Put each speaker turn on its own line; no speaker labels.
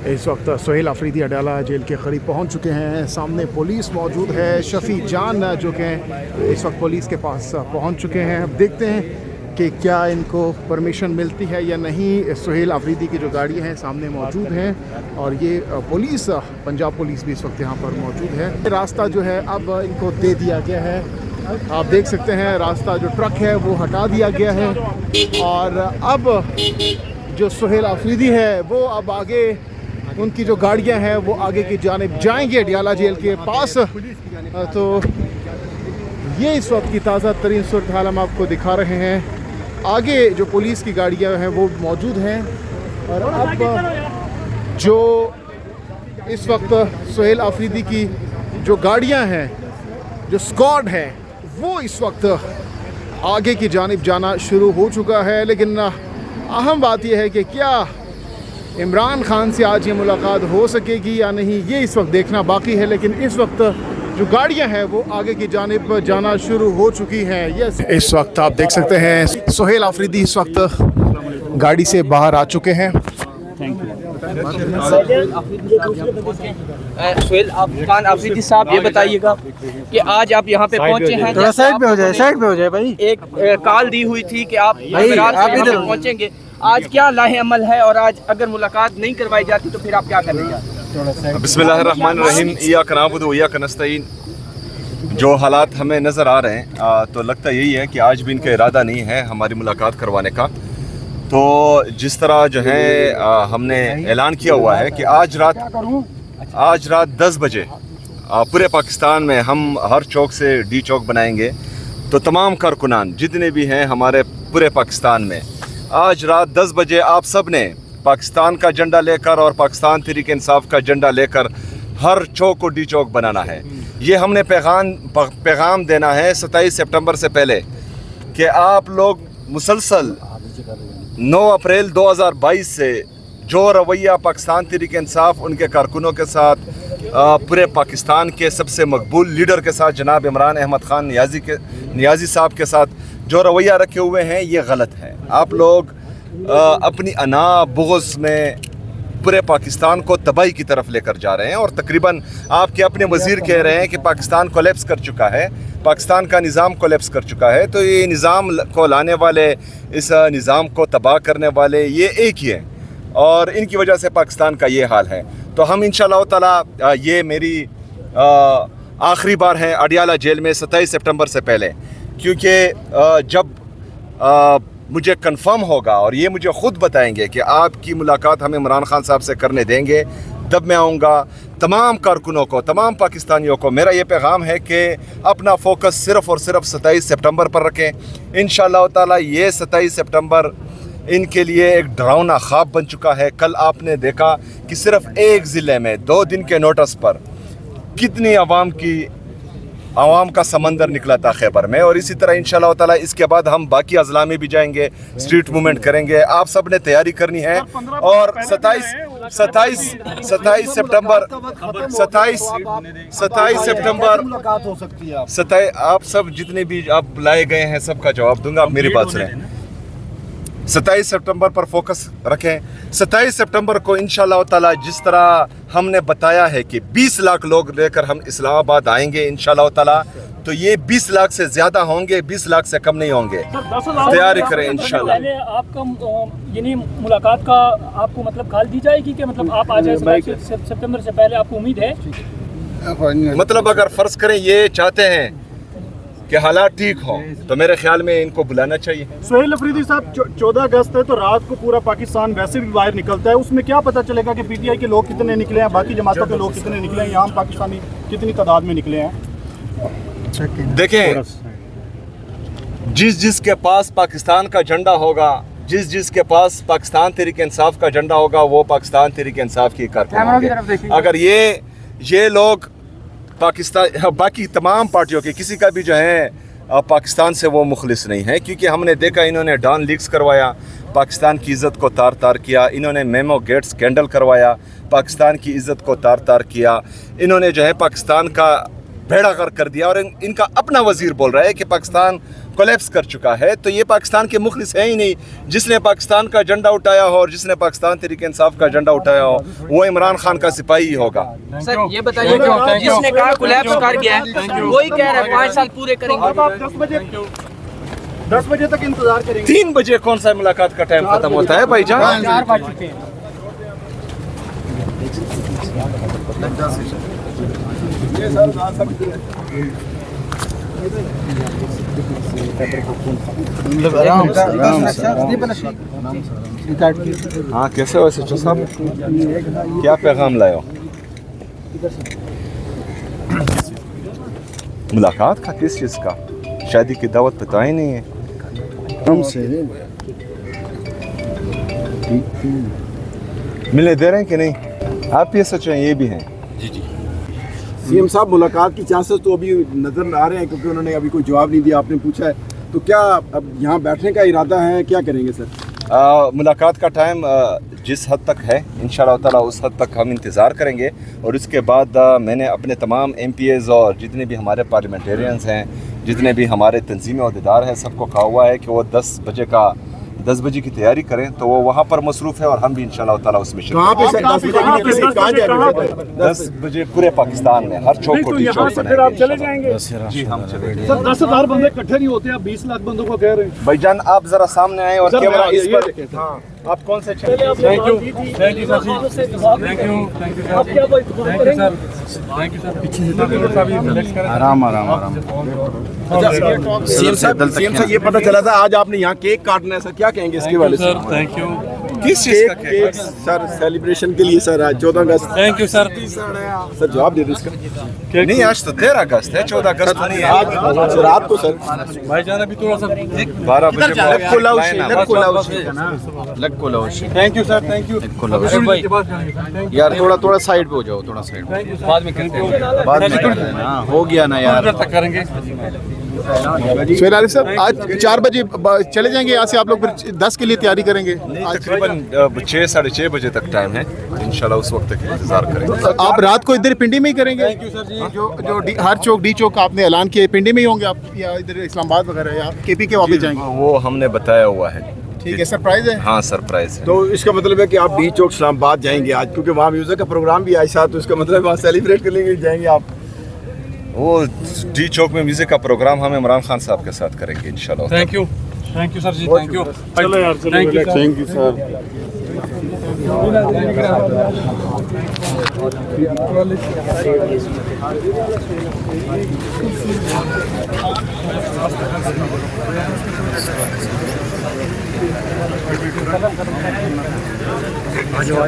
इस वक्त सोहेल अफरीदी अडाला जेल के करीब पहुंच चुके हैं। सामने पुलिस मौजूद है। शफ़ी जान जो कि इस वक्त पुलिस के पास पहुंच चुके हैं। अब देखते हैं कि क्या इनको परमिशन मिलती है या नहीं। सोहेल अफरीदी की जो गाड़ियां हैं सामने मौजूद हैं और ये पुलिस, पंजाब पुलिस भी इस वक्त यहाँ पर मौजूद है। रास्ता जो है अब इनको दे दिया गया है। आप देख सकते हैं रास्ता जो ट्रक है वो हटा दिया गया है और अब जो सोहेल अफरीदी है वो अब आगे, उनकी जो गाड़ियां हैं वो आगे की जानिब जाएंगे अडियाला जेल के पास। तो ये इस वक्त की ताज़ा तरीन सूरत हाल हम आपको दिखा रहे हैं। आगे जो पुलिस की गाड़ियां हैं वो मौजूद हैं और अब जो इस वक्त सोहेल अफरीदी की जो गाड़ियां हैं, जो स्क्वाड है, वो इस वक्त आगे की जानिब जाना शुरू हो चुका है। लेकिन अहम बात यह है कि क्या इमरान खान से आज ये मुलाकात हो सकेगी या नहीं, ये इस वक्त देखना बाकी है। लेकिन इस वक्त जो गाड़ियां हैं वो आगे की जानिब जाना शुरू हो चुकी हैं। यस, इस वक्त आप देख सकते हैं सोहेल अफरीदी इस वक्त गाड़ी से बाहर आ चुके हैं।
सोहेल अफरीदी साहब, ये बताइएगा कि आज आप यहाँ पे पहुँचे हैं,
थोड़ा साइड पे हो जाए भाई।
एक कॉल दी हुई थी कि आप इधर पहुँचेंगे, आज क्या लाहे अमल है और आज अगर मुलाकात नहीं करवाई जाती तो फिर आप क्या करेंगे?
बिस्मिल्लाहिर्रहमानिर्रहीम, इय्याका नअबुदु व इय्याका नस्तईन। जो हालात हमें नज़र आ रहे हैं तो लगता यही है कि आज भी इनका इरादा नहीं है हमारी मुलाकात करवाने का। तो जिस तरह जो है हमने ऐलान किया हुआ है कि आज रात 10 बजे पूरे पाकिस्तान में हम हर चौक से डी चौक बनाएंगे। तो तमाम कारकुनान जितने भी हैं हमारे पूरे पाकिस्तान में, आज रात 10 बजे आप सब ने पाकिस्तान का झंडा लेकर और पाकिस्तान तहरीक इंसाफ का झंडा लेकर हर चौक को डी चौक बनाना है। ये हमने पैगाम देना है 27 सितंबर से पहले कि आप लोग मुसलसल 9 अप्रैल 2022 से जो रवैया पाकिस्तान तहरीक इंसाफ उनके कारकुनों के साथ, पूरे पाकिस्तान के सबसे मकबूल लीडर के साथ जनाब इमरान अहमद ख़ान नियाज़ी साहब के साथ जो रवैया रखे हुए हैं ये गलत है। आप लोग अपनी अना बुग़्ज़ में पूरे पाकिस्तान को तबाही की तरफ लेकर जा रहे हैं और तकरीबन आपके अपने वज़ीर कह रहे हैं कि पाकिस्तान कोलैप्स कर चुका है, पाकिस्तान का निज़ाम कोलैप्स कर चुका है। तो ये निज़ाम को लाने वाले, इस निज़ाम को तबाह करने वाले ये एक ही हैं और इनकी वजह से पाकिस्तान का ये हाल है। तो हम इंशाअल्लाह ताला, ये मेरी आखिरी बार है अडियाला जेल में 27 सितंबर से पहले, क्योंकि जब मुझे कंफर्म होगा और ये मुझे ख़ुद बताएंगे कि आपकी मुलाकात हम इमरान खान साहब से करने देंगे, तब मैं आऊँगा। तमाम कारकुनों को, तमाम पाकिस्तानियों को मेरा ये पैगाम है कि अपना फोकस सिर्फ़ और सिर्फ 27 सितंबर पर रखें। इंशाअल्लाह ताला ये 27 सितंबर इनके लिए एक डरावना ख्वाब बन चुका है। कल आपने देखा कि सिर्फ़ एक ज़िले में 2 दिन के नोटिस पर कितनी आवाम का समंदर निकला था खैबर में। और इसी तरह इंशाअल्लाह ताला इसके बाद हम बाकी अजला में भी जाएंगे, स्ट्रीट मूवमेंट करेंगे। आप सब ने तैयारी करनी है और 27 सितंबर आप सब जितने भी आप बुलाए गए हैं सबका जवाब दूंगा। आप मेरी बात सुनें, 27 सितंबर पर फोकस रखें। 27 सितंबर को इंशाअल्लाह ताला जिस तरह हमने बताया है कि 20 लाख लोग लेकर हम इस्लामाबाद आएंगे इंशाअल्लाह ताला, तो ये 20 लाख से ज़्यादा होंगे, 20 लाख से कम नहीं होंगे। तैयारी करें इंशाअल्लाह।
आपका यानी मुलाकात का आपको मतलब कॉल दी जाएगी कि मतलब आप आ जाए सितंबर से पहले, आपको उम्मीद है?
मतलब अगर फ़र्ज़ करें ये चाहते हैं कि हालात ठीक हो तो मेरे ख्याल में इनको बुलाना चाहिए।
सोहेल अफरीदी साहब, 14 अगस्त है तो रात को पूरा पाकिस्तान वैसे भी बाहर निकलता है, उसमें क्या पता चलेगा कि पीटीआई के लोग कितने निकले हैं, बाकी जमातों के लोग कितने निकले हैं, यहाँ पाकिस्तानी कितनी तादाद में निकले हैं?
देखें, जिसके पास पाकिस्तान का झंडा होगा, जिसके पास पाकिस्तान तहरीक इंसाफ का झंडा होगा, वो पाकिस्तान तहरीक इंसाफ की कारकुन होंगे। अगर ये लोग पाकिस्तान, बाकी तमाम पार्टियों के किसी का भी जो है पाकिस्तान से वो मुखलिस नहीं है, क्योंकि हमने देखा इन्होंने डॉन लीक्स करवाया, पाकिस्तान की इज़्ज़त को तार तार किया। इन्होंने मेमो गेट स्कैंडल करवाया, पाकिस्तान की इज़्ज़त को तार तार किया। इन्होंने जो है पाकिस्तान का बेड़ा गर्क कर दिया और इनका अपना वजीर बोल रहा है कि पाकिस्तान कोलैप्स कर चुका है। तो ये पाकिस्तान के मुखलिस है ही नहीं। जिसने पाकिस्तान का झंडा उठाया हो और जिसने पाकिस्तान तहरीक इंसाफ का झंडा उठाया हो वो इमरान खान का सिपाही ही होगा।
सर ये बताइए, जिसने कहा कोलैप्स कर गया है वही कह रहा है 5 साल पूरे करेंगे।
अब आप 10 बजे तक इंतजार करेंगे।
3 बजे कौन सा मुलाकात का टाइम खत्म होता है भाईजान?
4 बज चुके हैं।
हाँ कैसे हो सचिव साहब, क्या पैगाम लाए हो? मुलाकात का किस चीज़ का? शादी की दावत पता ही नहीं है हमसे। मिलने दे रहे हैं कि नहीं? आप ये सच हैं, ये भी हैं?
सीएम साहब, मुलाकात की चांसेस तो अभी नजर आ रहे हैं क्योंकि उन्होंने अभी कोई जवाब नहीं दिया। आपने पूछा है तो क्या अब यहाँ बैठने का इरादा है, क्या करेंगे सर?
मुलाकात का टाइम जिस हद तक है इंशाअल्लाह ताला उस हद तक हम इंतज़ार करेंगे और उसके बाद मैंने अपने तमाम MPs और जितने भी हमारे पार्लियामेंटेरियंस हैं, जितने भी हमारे तंजीमी अहदेदार हैं, सबको कहा हुआ है कि वो 10 बजे की तैयारी करें। तो वो वहाँ पर मसरूफ़ है और हम भी इंशाअल्लाह ताला उसमें
कहाँ पे सर?
10 बजे पूरे पाकिस्तान में हर चौक को टी चौक
फिर आप चले जाएंगे?
जी हम चलेंगे।
सर 10,000 बंदे इकट्ठे नहीं होते, आप 20 लाख बंदों को कह रहे हैं।
भाईजान आप जरा सामने आए और कैमरा इस पर।
हाँ,
आप कौन से
thank you sir ji, thank you sir.
आराम। सीएम साहब ये पता चला था आज आपने यहाँ केक काटना है सर, क्या कहेंगे इसके बारे में?
Sir thank you.
किस चीज़ का
केक सर सेलिब्रेशन के लिए सर, आज 14 अगस्त।
Thank you sir.
सर जवाब दे दो इसका।
नहीं आज तो 13 अगस्त है, 14 अगस्त तो नहीं है।
आज रात को सर
भाईजान अभी थोड़ा सा
12 बजे
thank you sir, thank you.
यार थोड़ा साइड पे हो जाओ, थोड़ा साइड
बाद में करते हैं,
बाद में हो गया ना यार।
तक करेंगे।
सुहेल आरिफ साहब आज 4 बजे चले जाएंगे यहाँ से, आप लोग फिर 10 के लिए तैयारी करेंगे?
तकरीबन 6 साढ़े 6 बजे तक टाइम है, इंशाल्लाह उस वक्त तक इंतजार करेंगे।
आप रात को इधर पिंडी में ही करेंगे? जो हर चौक डी चौक आपने ऐलान किया, पिंडी में ही होंगे आप या इधर इस्लामाबाद वगैरह या KP के वापस जाएंगे?
वो हमने बताया हुआ है।
ठीक है, सरप्राइज है।
हाँ सरप्राइज है।
तो इसका मतलब है कि आप डी चौक इस्लामाबाद जाएंगे आज, क्योंकि वहाँ म्यूजिक का प्रोग्राम भी आज साथ, तो इसका मतलब वहाँ सेलिब्रेट कर लेंगे, जाएंगे आप?
वो डी चौक में म्यूजिक का प्रोग्राम हम इमरान खान साहब के साथ करेंगे इंशाल्लाह।
Thank you sir ji, thank you.
चलो यार,
थैंक यू सर।
आ जाओ।